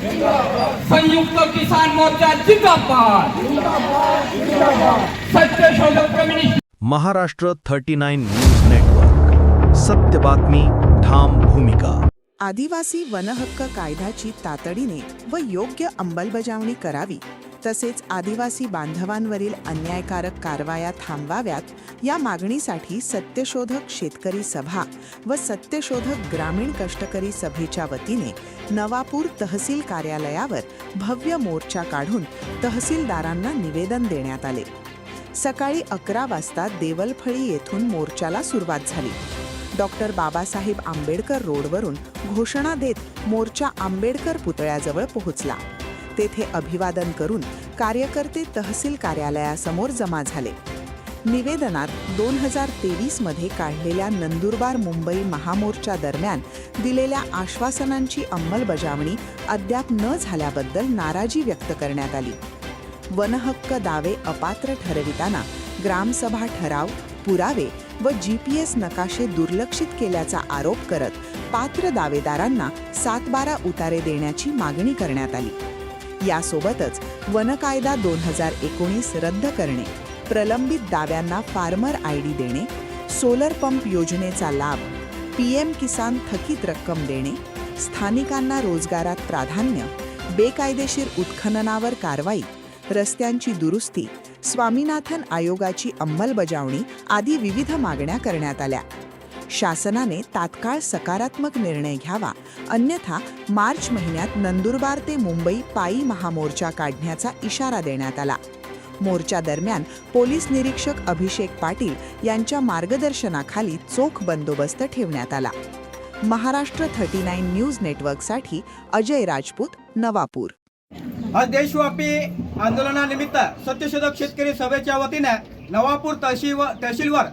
संयुक्त किसान मोर्चा जिंदाबाद, सत्य शोधक कम्युनिस्ट. महाराष्ट्र 39 न्यूज नेटवर्क, सत्य बातमी, ठाम भूमिका. आदिवासी वनहक्क कायद्याची तातडीने व योग्य अंमलबजावणी करावी, तसेच आदिवासी बांधवांवरील अन्यायकारक कारवाया थांबवाव्यात या मागणीसाठी सत्यशोधक शेतकरी सभा व सत्यशोधक ग्रामीण कष्टकरी सभेच्या वतीने नवापूर तहसील कार्यालयावर भव्य मोर्चा काढून तहसीलदारांना निवेदन देण्यात आले. सकाळी 11 वाजता देवलफळी येथून मोर्चाला सुरुवात झाली. डॉक्टर बाबासाहेब आंबेडकर रोडवरून घोषणा देत मोर्चा आंबेडकर पुतळ्याजवळ पोहोचला. तेथे अभिवादन करून कार्यकर्ते तहसील कार्यालयासमोर जमा झाले. निवेदनात 2023 मध्ये काढलेल्या नंदुरबार मुंबई महामोर्चा दरम्यान दिलेल्या आश्वासनांची अंमलबजावणी अद्याप न झाल्याबद्दल नाराजी व्यक्त करण्यात आली. वनहक्क दावे अपात्र ठरविताना ग्रामसभा ठराव, पुरावे व GPS नकाशे दुर्लक्षित केल्याचा आरोप करत पात्र दावेदारांना 7/12 उतारे देण्याची मागणी करण्यात आली. यासोबतच वनकायदा 2019 रद्द करणे, प्रलंबित दाव्यांना फार्मर ID देणे, सोलर पंप योजनेचा लाभ, PM किसान थकीत रक्कम देणे, स्थानिकांना रोजगारात प्राधान्य, बेकायदेशीर उत्खननावर कारवाई, रस्त्यांची दुरुस्ती, स्वामीनाथन आयोगाची अंमलबजावणी आदी विविध मागण्या करण्यात आल्या. शासनाने तात्काळ सकारात्मक निर्णय घ्यावा, अन्यथा मार्च महिन्यात नंदुरबार ते मुंबई पायी महामोर्चा काढण्याचा इशारा देण्यात आला. मोर्चा दरम्यान पोलीस निरीक्षक अभिषेक पाटील यांच्या मार्गदर्शनाखाली चोख बंदोबस्त ठेवण्यात आला. महाराष्ट्र 39 न्यूज नेटवर्कसाठी अजय राजपूत, नवापूर. आज देशव्यापी आंदोलनानिमित्त सत्यशोधक शेतकरी सभेच्या वतीने नवापूर तहसीलवर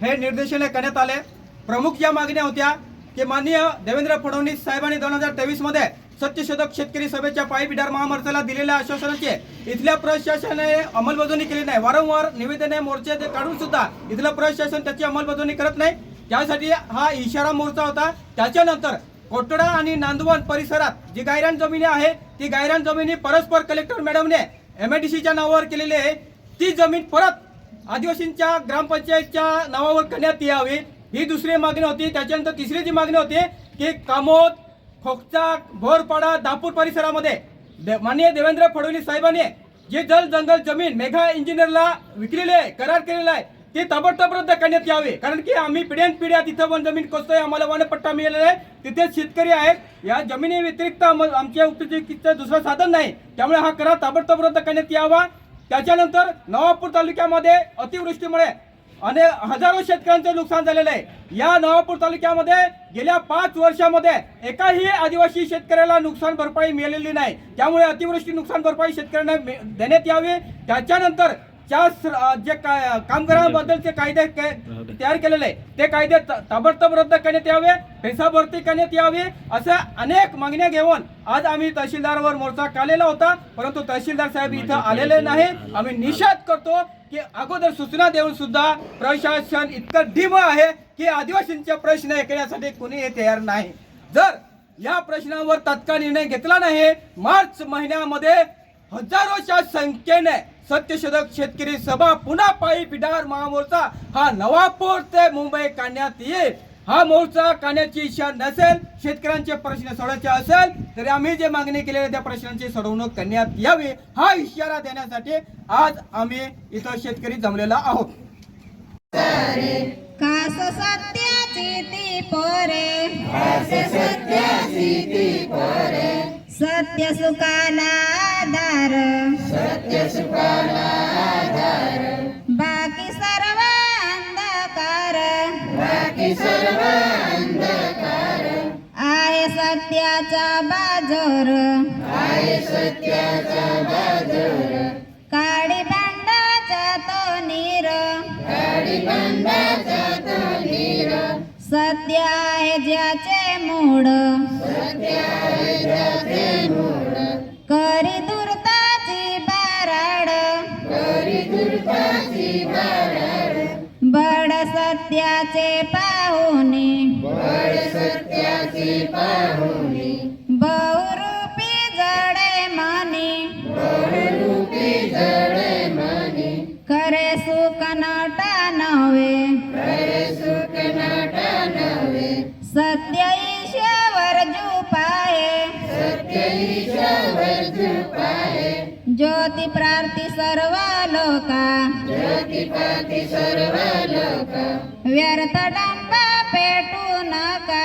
हे निर्देशन करण्यात आले. प्रमुख या मागण्या होत्या की माननीय देवेंद्र फडणवीस साहेबांनी 2023 मध्ये सत्यशोधक शेतकरी सभेच्या पायी बिडार महामोर्चाला दिलेल्या आश्वासनाची इथल्या प्रशासनाने अंमलबजावणी केली नाही. वारंवार निवेदने मोर्चे काढून सुद्धा इथलं प्रशासन त्याची अंमलबजावणी करत नाही. त्यासाठी हा इशारा मोर्चा होता. त्याच्यानंतर कोटडा आणि नांदवण परिसरात जी गायरान जमिनी आहे ती गायरान जमिनी परस्पर कलेक्टर मॅडमने MIDCच्या नावावर केलेली आहे. ती जमीन परत आदिवासींच्या ग्रामपंचायतच्या नावावर करण्यात यावी, ही दुसरी मागणी होती. त्याच्यानंतर तिसरी जी मागणी होती की कामोद, खोकचा, भोरपाडा, दापूर परिसरामध्ये माननीय देवेंद्र फडणवीस साहेबांनी जे जंगल जमीन मेघा इंजिनियरला विकलेली आहे, करार केलेला आहे, ती ताबडतोब रद्द करण्यात यावी. कारण की आम्ही पिढ्यानपिढ्या तिथं वन जमीन कसतोय, आम्हाला वनपट्टा मिळालेला आहे, तिथे शेतकरी आहेत. या जमिनी व्यतिरिक्त आमच्या उपजीविकेचं दुसरं साधन नाही, त्यामुळे हा करार ताबडतोब रद्द करण्यात यावा. त्याच्यानंतर नवापूर तालुक्यामध्ये अतिवृष्टीमुळे हजारो शेतकऱ्यांचं नुकसान झालेलं आहे. या नवापूर तालुक्यामध्ये गेल्या 5 वर्षामध्ये एकाही आदिवासी शेतकऱ्याला नुकसान भरपाई मिळालेली नाही. त्यामुळे अतिवृष्टी नुकसान भरपाई शेतकऱ्यांना देण्यात यावी. त्याच्यानंतर जे कामगारांबद्दलचे कायदे तयार केलेले आहे ते कायदे ताबडतोब रद्द करण्यात यावे, पैसा भरती करण्यात यावी, अशा अनेक मागण्या घेऊन आज आम्ही तहसीलदारावर मोर्चा काढलेला होता. परंतु तहसीलदार साहेब इथं आलेले नाही. आम्ही निषेध करतो की अगोदर सूचना देऊन सुद्धा प्रशासन इतकं ढिम आहे की आदिवासींचे प्रश्न ऐकण्यासाठी कोणी तयार नाही. जर या प्रश्नावर तात्काळ निर्णय घेतला नाही, मार्च महिन्यामध्ये हजारोच्या संख्येने सत्यशोधक शेतकरी सभा पुन्हा पायी बिडार महामोर्चा हा नवापूर ते मुंबई काढण्यात येईल. हा मोर्चा काढण्याची इच्छा नसेल, शेतकऱ्यांचे प्रश्न सोडवायचे असेल तरी आम्ही जे मागणी केलेल्या त्या प्रश्नांची सोडवणूक करण्यात यावी, हा इशारा देण्यासाठी आज आम्ही इथं शेतकरी जमलेला आहोत. कास सत्याची ती पोरे, सत्य सुखाला आधार, बाकी सर्व अंधकार, आहे सत्याचा बाजोर, काडी भांडाचा तो नीर, सत्य आहे ज्याचे मूळ, करी दुर्ताची बाराड, बड सत्याचे पाहुणे, बहुरूपी जळ नवे सत्य ईश्वर जुपाए ज्योती प्रार्थी सर्व लोका व्यर्थ डंबा पेटू नका